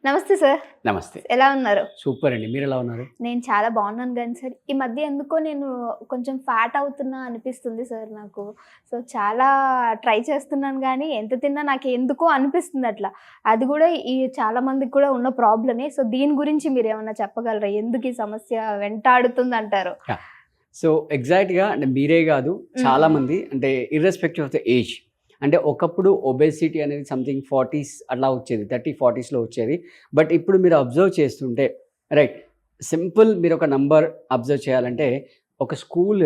నమస్తే సార్. నమస్తే. ఎలా ఉన్నారు? సూపర్ అండి. మీరు ఎలా ఉన్నారు? నేను చాలా బాగున్నాను గానీ సార్, ఈ మధ్య ఎందుకో నేను కొంచెం ఫ్యాట్ అవుతున్నా అనిపిస్తుంది సార్ నాకు. సో, చాలా ట్రై చేస్తున్నాను గానీ, ఎంత తిన్నా నాకు ఎందుకో అనిపిస్తుంది అట్లా. అది కూడా ఈ చాలా మందికి కూడా ఉన్న ప్రాబ్లమే. సో, దీని గురించి మీరేమన్నా చెప్పగలరా? ఎందుకు ఈ సమస్య వెంటాడుతుందంటారు? యాహ్! సో, ఎగ్జాక్ట్‌గా అంటే మీరే గాదు, చాలామంది అంటే ఇర్రెస్పెక్టివ్ ఆఫ్ ద ఏజ్. అంటే ఒకప్పుడు ఒబేసిటీ అనేది సంథింగ్ 40s అట్లా వచ్చేది. 30, 40స్‌లో వచ్చేది. బట్ ఇప్పుడు మీరు అబ్జర్వ్ చేస్తుంటే రైట్, సింపుల్ మీరు ఒక నంబర్ అబ్జర్వ్ చేయాలంటే, ఒక స్కూల్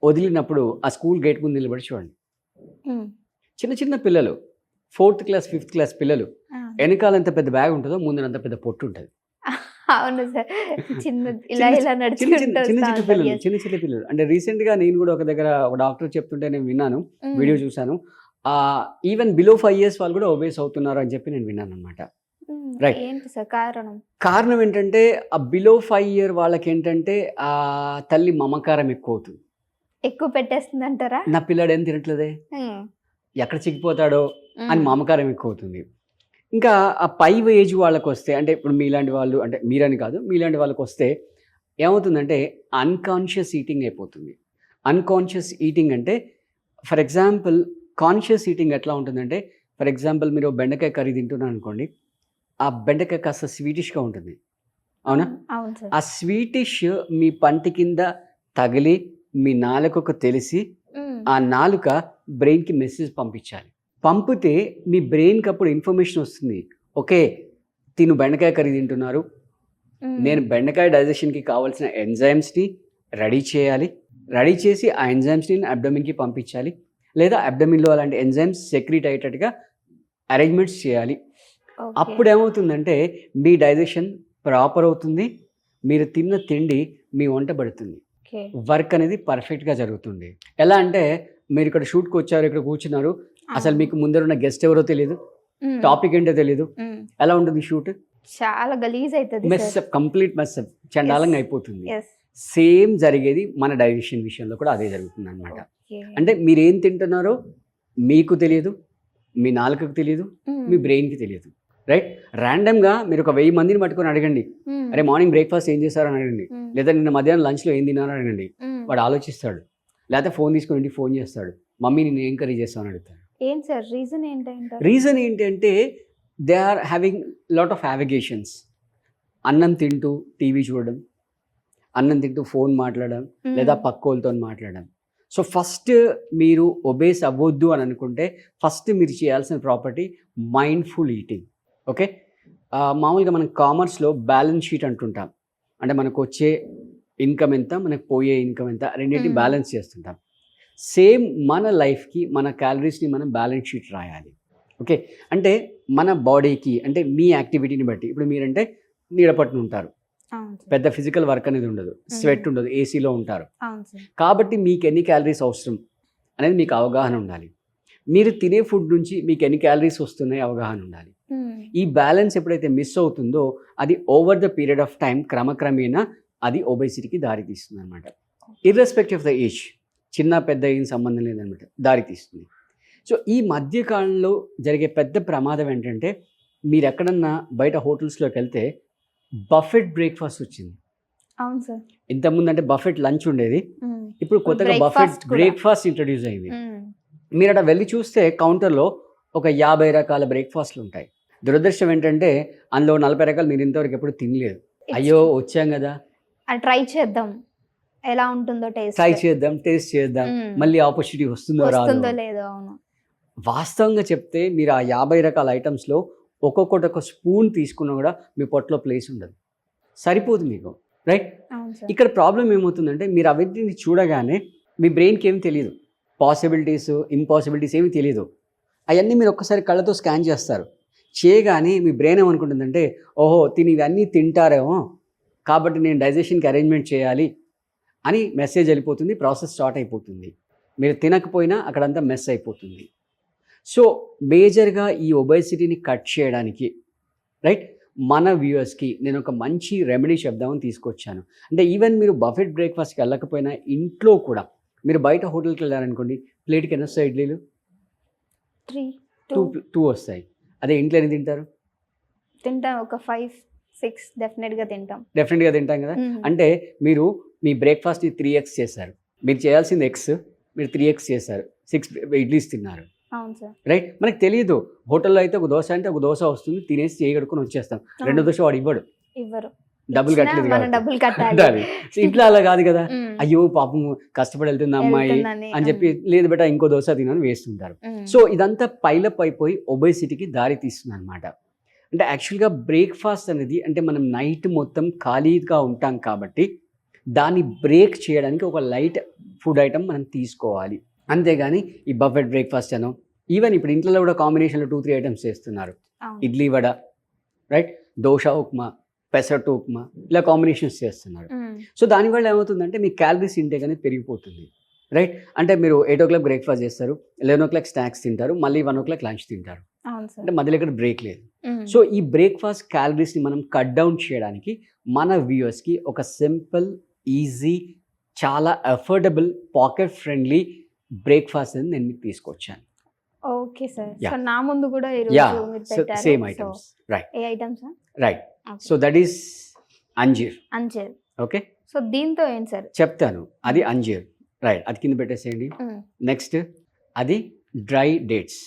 వదిలినప్పుడు ఆ స్కూల్ గేట్ ముందు నిలబడి చూడండి. హ్మ్. చిన్న చిన్న పిల్లలు 4th క్లాస్, 5th క్లాస్ పిల్లలు ఆ! వెనకాల ఎంత పెద్ద బ్యాగ్ ఉంటుందో ముందున అంత పెద్ద పొట్టు ఉంటది. అవును సార్. ఇలా ఇలా చిన్న నడుచుకుంటూ చిన్న వస్తా చిన్న ఉంటారు. పిల్లలు, యెస్. చిన్న పిల్లలు. అంటే రీసెంట్‌గా నేను కూడా ఒక దగ్గర ఒక డాక్టర్ చెప్తుంటే నేను విన్నాను. హ్మ్. వీడియో చూసాను. ఈవెన్ బిలో 5 ఇయర్స్ వాళ్ళు కూడా ఒబేస్ అవుతున్నారు అని చెప్పి నేను విన్నాననమాట. హ్మ్. రైట్. ఏంటి సార్ కారణం? కారణం ఏంటంటే ఆ బిలో 5 ఇయర్ వాళ్ళకేంటంటే తల్లి మమకారం ఎక్కువవుతుంది. ఎక్కువ పెట్టేస్తుందంటారా? నా పిల్లాడు ఏం తినట్లేదే, హ్మ్. ఎక్కడ చిక్కిపోతాడో అని హ్మ్. మమకారం ఎక్కువవుతుంది. ఇంకా ఆ పై ఏజ్ వాళ్ళకొస్తే అంటే ఇప్పుడు మీలాంటి వాళ్ళు, అంటే మీరని కాదు, మీలాంటి వాళ్ళకొస్తే ఏమవుతుందంటే అన్‌కాన్షియస్ ఈటింగ్ అయిపోతుంది. అన్‌కాన్షియస్ ఈటింగ్ అంటే ఫర్ ఎగ్జాంపుల్ కాన్షియస్ ఈటింగ్ ఎట్లా ఉంటుందంటే, ఫర్ ఎగ్జాంపుల్ మీరు బెండకాయ కర్రీ తింటున్నారనుకోండి, ఆ బెండకాయ కాస్త స్వీటిష్‌గా ఉంటుంది. అవునా? అవును సార్. ఆ స్వీటిష్ మీ పంటి కింద తగిలి మీ నాలుకకు తెలిసి హ్మ్. ఆ నాలుక బ్రెయిన్‌కి మెసేజ్ పంపించాలి. పంపితే మీ బ్రెయిన్‌కి అప్పుడు ఇన్ఫర్మేషన్ వస్తుంది. ఓకే, తిను బెండకాయ కర్రీ తింటున్నారు. హ్మ్. నేను బెండకాయ డైజెషన్‌కి కావాల్సిన ఎంజైమ్స్‌ని రెడీ చేయాలి. రెడీ చేసి ఆ ఎంజైమ్స్‌ని అబ్డోమెన్‌కి పంపించాలి. లేదా అబ్డోమెన్‌లో అలాంటి ఎంజైమ్స్ సెక్రీట్ అయ్యేటట్టుగా అరేంజ్‌మెంట్స్ చేయాలి. ఓకే. అప్పుడేమవుతుందంటే మీ డైజెషన్ ప్రాపర్ అవుతుంది. మీరు తిన్న తిండి మీ వంట పడుతుంది. ఓకే. వర్క్ అనేది పర్ఫెక్ట్‌గా జరుగుతుంది. ఎలా అంటే మీరు ఇక్కడ షూట్‌కి వచ్చారు, ఇక్కడ కూర్చున్నారు. అసలు మీకు ముందరున్న గెస్ట్ ఎవరో తెలీదు. హ్మ్. టాపిక్ ఏంటో తెలీదు. హ్మ్. ఎలా ఉంటుంది షూట్? చాలా గలీజ్ అయితది mess sir. Up, complete mess up, చండాలంగా అయిపోతుంది. యెస్. సేమ్ జరిగేది మన డైజెషన్ విషయంలో కూడా అదే జరుగుతుందనమాట. ఓకే. అంటే మీరేం తింటున్నారో మీకు తెలియదు, మీ నాలుకకు తెలియదు, హ్మ్. మీ బ్రెయిన్‌కి తెలియదు. రైట్? ర్యాండమ్‌గా మీరు ఒక 1000 మందిని పట్టుకొని అడగండి. హ్మ్. అరే మార్నింగ్ బ్రేక్‌ఫాస్ట్ ఏం చేశారు అని అడగండి. హ్మ్. లేదా నిన్న మధ్యాహ్నం లంచ్‌లో ఏం తిన్నారని అడగండి. హ్మ్. వాడు ఆలోచిస్తాడు. లేకపోతే ఫోన్ తీసుకొని ఇంటికి ఫోన్ చేస్తాడు. మమ్మీ నిన్ను ఏం కర్రీ చేస్తావు అని అడుగుతాడు. ఏం సార్ రీజన్ ఏంటంటారు? రీజన్ ఏంటంటే they are having lot of యావిగేషన్స్. అన్నం తింటూ టీవీ చూడడం, అన్నం తింటూ ఫోన్ మాట్లాడడం, లేదా పక్కోళ్ళతోని మాట్లాడడం. సో ఫస్ట్ మీరు ఒబేస్ అవ్వొద్దు అని అనుకుంటే ఫస్ట్ మీరు చేయాల్సిన ప్రాపర్టీ మైండ్ఫుల్ ఈటింగ్. ఓకే. మామూలుగా మనం కామర్స్లో బ్యాలెన్స్ షీట్ అంటుంటాం. అంటే మనకు వచ్చే ఇన్కమ్ ఎంత, మనకు పోయే ఇన్కమ్ ఎంత, రెండింటిని బ్యాలెన్స్ చేస్తుంటాం. సేమ్ మన లైఫ్కి మన క్యాలరీస్ని మనం బ్యాలెన్స్ షీట్ రాయాలి. ఓకే. అంటే మన బాడీకి, అంటే మీ యాక్టివిటీని బట్టి, ఇప్పుడు మీరంటే నీడపట్టున ఉంటారు, అవును సార్. పెద్ద ఫిజికల్ వర్క్ అనేది ఉండదు, స్వెట్ ఉండదు, ఏసీలో ఉంటారు. అవును సార్. కాబట్టి మీకు ఎన్ని క్యాలరీస్ అవసరం అనేది మీకు అవగాహన ఉండాలి. మీరు తినే ఫుడ్ నుంచి మీకు ఎన్ని క్యాలరీస్ వస్తున్నాయి అవగాహన ఉండాలి. హ్మ్. ఈ బ్యాలెన్స్ ఎప్పుడైతే మిస్ అవుతుందో అది over the period of time క్రమక్రమేణా అది ఒబేసిటీకి దారితీస్తుంది అనమాట. ఇర్రెస్పెక్టివ్ ఆఫ్ ద ఏజ్, చిన్న పెద్ద ఏం సంబంధం లేదనమాట, దారితీస్తుంది. సో ఈ మధ్యకాలంలో జరిగే పెద్ద ప్రమాదం ఏంటంటే, మీరు ఎక్కడన్నా బయట హోటల్స్లోకి వెళ్తే బఫెట్ బ్రేక్ఫాస్ట్ వచ్చింది. అవును సార్. ఇంతకుముందు అంటే బఫెట్ లంచ్ ఉండేది. హ్మ్. ఇప్పుడు కొత్తగా బఫెట్ బ్రేక్‌ఫాస్ట్ కూడా. బ్రేక్ఫాస్ట్ ఇంట్రడ్యూస్ అయింది. హ్మ్. మీరు అక్కడ వెళ్ళి చూస్తే కౌంటర్లో ఒక 50 రకాల బ్రేక్ఫాస్ట్లు ఉంటాయి. దురదృష్టం ఏంటంటే అందులో 40 రకాలు మీరు ఇంతవరకు ఎప్పుడు తినలేదు. అయ్యో వచ్చాం కదా, ట్రై చేద్దాం. ఎలా ఉంటుందో టేస్ట్. ట్రై చేద్దాం, టేస్ట్ చేద్దాం, మళ్ళీ ఆపర్చునిటీ వస్తుందో రాదో. వస్తుందో లేదో. అవును. వాస్తవంగా చెప్తే మీరు ఆ 50 రకాల ఐటమ్స్లో ఒక్కొక్కటి ఒక స్పూన్ తీసుకున్నా కూడా మీ పొట్టలో ప్లేస్ ఉండదు, సరిపోదు మీకు. రైట్? అవును సార్. ఇక్కడ ప్రాబ్లం ఏమవుతుందంటే మీరు అవన్నీ చూడగానే మీ బ్రెయిన్కి ఏమి తెలియదు, పాసిబిలిటీస్ ఇంపాసిబిలిటీస్ ఏమి తెలియదు. అవన్నీ మీరు ఒక్కసారి కళ్ళతో స్కాన్ చేస్తారు. చేయగానే మీ బ్రెయిన్ ఏమనుకుంటుందంటే, ఓహో తిని ఇవన్నీ తింటారేమో కాబట్టి నేను డైజెషన్కి అరేంజ్మెంట్ చేయాలి అని మెసేజ్ వెళ్ళిపోతుంది, ప్రాసెస్ స్టార్ట్ అయిపోతుంది. మీరు తినకపోయినా అక్కడంతా మెస్ అయిపోతుంది. సో మేజర్గా ఈ ఒబేసిటీని కట్ చేయడానికి రైట్, మన వ్యూవర్స్కి నేను ఒక మంచి రెమెడీ చెప్దామని తీసుకొచ్చాను. అంటే ఈవెన్ మీరు బఫెట్ బ్రేక్ఫాస్ట్కి వెళ్ళకపోయినా ఇంట్లో కూడా మీరు బయట హోటల్కి వెళ్ళారనుకోండి, ప్లేట్కి ఎన్ని వస్తాయి ఇడ్లీలు? 3, 2 2, 2 వస్తాయి. అదే ఇంట్లో ఎన్ని తింటారు? తింటాం ఒక 5-6 డెఫినెట్గా తింటాం. డెఫినెట్గా తింటాం కదా. అంటే మీరు మీ బ్రేక్ఫాస్ట్ని 3x చేశారు, మీరు చేయాల్సింది ఎక్స్, మీరు 3x చేశారు, 6 ఇడ్లీస్ తిన్నారు. అవును సార్. రైట్. మనకు తెలియదు, హోటల్లో అయితే ఒక దోశ అంటే ఒక దోశ వస్తుంది, తినేసి చేయగడుకొని వచ్చేస్తాం. రెండో దోశ వాడు ఇవ్వరు, డబ్బులు కట్టలేదు మనం కాబట్టి. డబ్బులు కట్టాలి. ఇంట్లో అలా కాదు కదా, అయ్యో పాపం కష్టపడి వెళ్తుంది అమ్మాయి అని చెప్పి లేదు బెట ఇంకో దోశ తినని వేస్తుంటారు. సో ఇదంతా పైలప్ అయిపోయి ఒబేసిటీకి దారి తీస్తుంది అనమాట. అంటే యాక్చువల్గా బ్రేక్ఫాస్ట్ అనేది అంటే మనం నైట్ మొత్తం ఖాళీగా ఉంటాం కాబట్టి దాన్ని బ్రేక్ చేయడానికి ఒక లైట్ ఫుడ్ ఐటమ్ మనం తీసుకోవాలి. అంతేగాని ఈ బఫెట్ బ్రేక్ఫాస్ట్ అనో, ఈవెన్ ఇప్పుడు ఇంట్లో కూడా కాంబినేషన్లో 2-3 ఐటమ్స్ చేస్తున్నారు. ఇడ్లీ వడ, రైట్, దోశ ఉప్మా, పెసరట్టు ఉప్మా, ఇలా కాంబినేషన్స్ చేస్తున్నారు. సో దానివల్ల ఏమవుతుందంటే మీ క్యాలరీస్ ఇంటేక్ అనేది పెరిగిపోతుంది. రైట్. అంటే మీరు 8 o'clock బ్రేక్ఫాస్ట్ చేస్తారు, 11 o'clock స్నాక్స్ తింటారు, మళ్ళీ 1 o'clock లంచ్ తింటారు. అంటే మధ్యలో ఇక్కడ బ్రేక్ లేదు. సో ఈ బ్రేక్ఫాస్ట్ క్యాలరీస్ని మనం కట్ డౌన్ చేయడానికి మన వ్యూవర్స్కి ఒక సింపుల్, ఈజీ, చాలా అఫోర్డబుల్, పాకెట్ ఫ్రెండ్లీ బ్రేక్ఫాస్ట్ అని నేను మీకు తీసుకొచ్చాను. Okay sir. సో నా ముందు కూడా ఈరోజు మీరు పెట్టారు సేమ్ ఐటమ్స్. రైట్. ఏ items? Right. So that is అంజీర్. అంజీర్. ఓకే. సో దీంతో ఏంటి సార్? చెప్తాను. అది అంజీర్. రైట్, అది కింద పెట్టేసేయండి. నెక్స్ట్ అది డ్రై డేట్స్,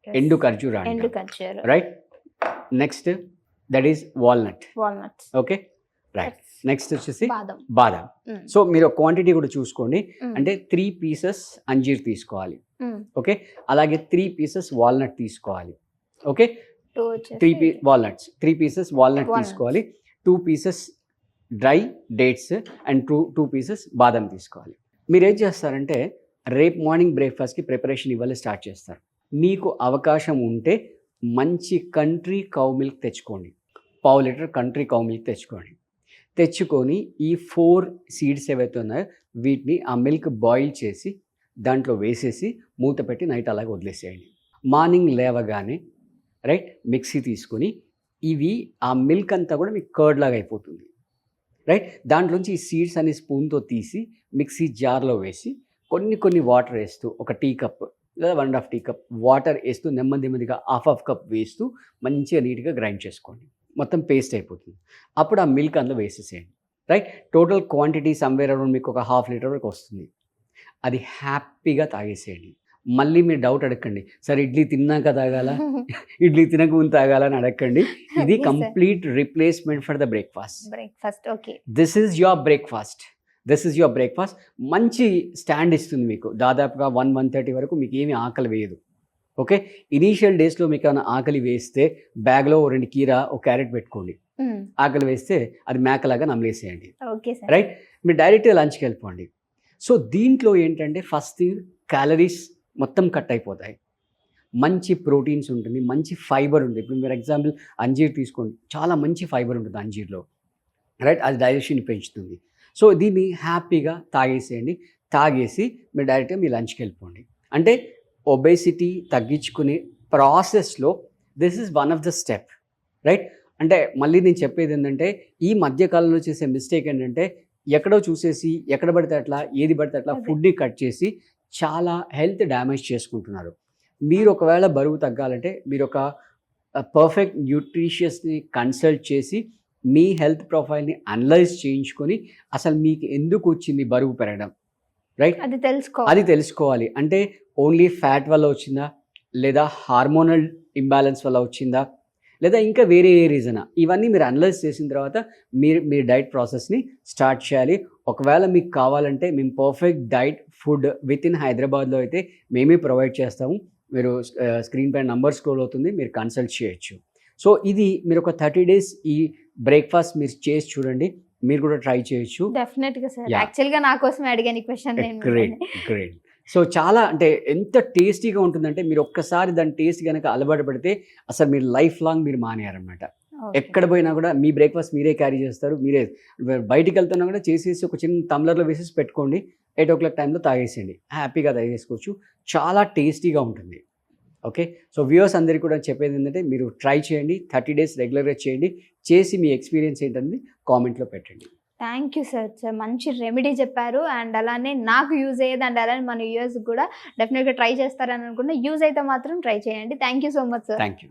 ఎండు ఖర్జూర. Right. Next that is walnut. Okay. Right. Next వచ్చేసి బాదం. సో మీరు క్వాంటిటీ కూడా చూసుకోండి. అంటే 3 pieces అంజీర్ తీసుకోవాలి. ఓకే. అలాగే 3 pieces వాల్నట్ తీసుకోవాలి. ఓకే. 3 pieces వాల్నట్ తీసుకోవాలి, 2 pieces dry dates and 2 pieces బాదం తీసుకోవాలి. మీరు ఏం చేస్తారంటే రేపు మార్నింగ్ బ్రేక్ఫాస్ట్కి ప్రిపరేషన్ ఇవ్వాలి స్టార్ట్ చేస్తారు. మీకు అవకాశం ఉంటే మంచి కంట్రీ కౌ మిల్క్ తెచ్చుకోండి, 1/2 లీటర్ కంట్రీ కౌ మిల్క్ తెచ్చుకొని ఈ 4 సీడ్స్ ఏవైతే ఉన్నాయో వీటిని ఆ మిల్క్ బాయిల్ చేసి దాంట్లో వేసేసి మూత పెట్టి నైట్ అలాగే వదిలేసేయండి. మార్నింగ్ లేవగానే రైట్ మిక్సీ తీసుకొని ఇవి ఆ మిల్క్ అంతా కూడా మీకు కర్డ్ లాగా అయిపోతుంది. రైట్. దాంట్లోంచి ఈ సీడ్స్ అనే స్పూన్తో తీసి మిక్సీ జార్లో వేసి కొన్ని వాటర్ వేస్తూ ఒక టీ కప్ లేదా 1.5 టీ కప్ వాటర్ వేస్తూ నెమ్మదిగా హాఫ్ కప్ వేస్తూ మంచిగా నీట్గా గ్రైండ్ చేసుకోండి. మొత్తం పేస్ట్ అయిపోతుంది. అప్పుడు ఆ మిల్క్ అందులో వేసేసేయండి. Right. Total quantity somewhere around మీకు ఒక 1/2 లీటర్ వరకు వస్తుంది. అది హ్యాపీగా తాగేసేయండి. మళ్ళీ మీరు డౌట్ అడగండి, సార్ ఇడ్లీ తిన్నాక తాగాల, ఇడ్లీ తినక ముందు తాగాల అని అడగండి. ఇది complete replacement for the breakfast. Okay. This is your breakfast. మంచి స్టాండ్ ఇస్తుంది మీకు. దాదాపుగా 1-1:30 వరకు మీకు ఏమీ ఆకలి వేయదు. ఓకే. ఇనీషియల్ డేస్లో మీకు ఏమైనా ఆకలి వేస్తే బ్యాగ్లో 2 కీరా, 1 క్యారెట్ పెట్టుకోండి. ఆకలి వేస్తే అది మేకలాగా నమిలేసేయండి. రైట్. మీరు డైరెక్ట్గా లంచ్కి వెళ్ళిపోండి. సో దీంట్లో ఏంటంటే ఫస్ట్ థింగ్ క్యాలరీస్ మొత్తం కట్ అయిపోతాయి, మంచి ప్రోటీన్స్ ఉంటుంది, మంచి ఫైబర్ ఉంటుంది. ఇప్పుడు మీరు ఎగ్జాంపుల్ అంజీర్ తీసుకోండి, చాలా మంచి ఫైబర్ ఉంటుంది అంజీర్లో. రైట్. అది డైజెషన్ పెంచుతుంది. సో దీన్ని హ్యాపీగా తాగేసి మీరు డైరెక్ట్గా మీ లంచ్కి వెళ్ళిపోండి. అంటే ఒబేసిటీ తగ్గించుకునే ప్రాసెస్లో this is one of the step. Right. అంటే మళ్ళీ నేను చెప్పేది ఏంటంటే ఈ మధ్యకాలంలో చేసే మిస్టేక్ ఏంటంటే ఎక్కడో చూసేసి ఎక్కడ పడితే అట్లా ఏది పడితే అట్లా ఫుడ్ని కట్ చేసి చాలా హెల్త్ డ్యామేజ్ చేసుకుంటున్నారు. మీరు ఒకవేళ బరువు తగ్గాలంటే మీరు ఒక పర్ఫెక్ట్ న్యూట్రిషియస్ని కన్సల్ట్ చేసి మీ హెల్త్ ప్రొఫైల్ని అనలైజ్ చేయించుకొని అసలు మీకు ఎందుకు వచ్చింది బరువు పెరగడం, రైట్, అది తెలుసుకోవాలి. అంటే ఓన్లీ ఫ్యాట్ వల్ల వచ్చిందా, లేదా హార్మోనల్ ఇంబ్యాలెన్స్ వల్ల వచ్చిందా, లేదా ఇంకా వేరే ఏ రీజనా, ఇవన్నీ మీరు అనలైజ్ చేసిన తర్వాత మీ డైట్ ప్రాసెస్ని స్టార్ట్ చేయాలి. ఒకవేళ మీకు కావాలంటే మేము perfect diet food with in హైదరాబాద్లో అయితే మేమే ప్రొవైడ్ చేస్తాము. మీరు స్క్రీన్ పైన నంబర్ స్క్రోల్ అవుతుంది, మీరు కన్సల్ట్ చేయొచ్చు. సో ఇది మీరు ఒక 30 days ఈ బ్రేక్ఫాస్ట్ మీరు చేసి చూడండి, మీరు కూడా ట్రై చేయొచ్చు. డెఫినెట్గా సార్. యాక్చువల్గా నా కోసమే అడిగాను ఈ క్వశ్చన్. గ్రేట్. సో చాలా అంటే ఎంత టేస్టీగా ఉంటుందంటే మీరు ఒక్కసారి దాని టేస్ట్ కనుక అలవాటు పడితే అసలు మీరు లైఫ్ లాంగ్ మీరు మానేయారనమాట. ఎక్కడ పోయినా కూడా మీ బ్రేక్ఫాస్ట్ మీరే క్యారీ చేస్తారు. మీరే బయటికి వెళ్తున్నా కూడా చేసేసి ఒక చిన్న టంబ్లర్లో వేసేసి పెట్టుకోండి, 8 o'clock టైంలో తాగేసేయండి, హ్యాపీగా తాగేసుకోవచ్చు. చాలా టేస్టీగా ఉంటుంది. ఓకే. సో వ్యూవర్స్ అందరికీ కూడా చెప్పేది ఏంటంటే మీరు ట్రై చేయండి, 30 days రెగ్యులర్గా చేసి మీ ఎక్స్పీరియన్స్ ఏంటనేది కామెంట్లో పెట్టండి. Thank you sir. మంచి రెమెడీ చెప్పారు. అండ్ అలానే నాకు యూజ్ అయ్యేది, అండ్ అలానే మన యూఎస్ కూడా డెఫినెట్గా ట్రై చేస్తారని అనుకుంటే యూజ్ అయితే మాత్రం ట్రై చేయండి. Thank you so much sir. Thank you.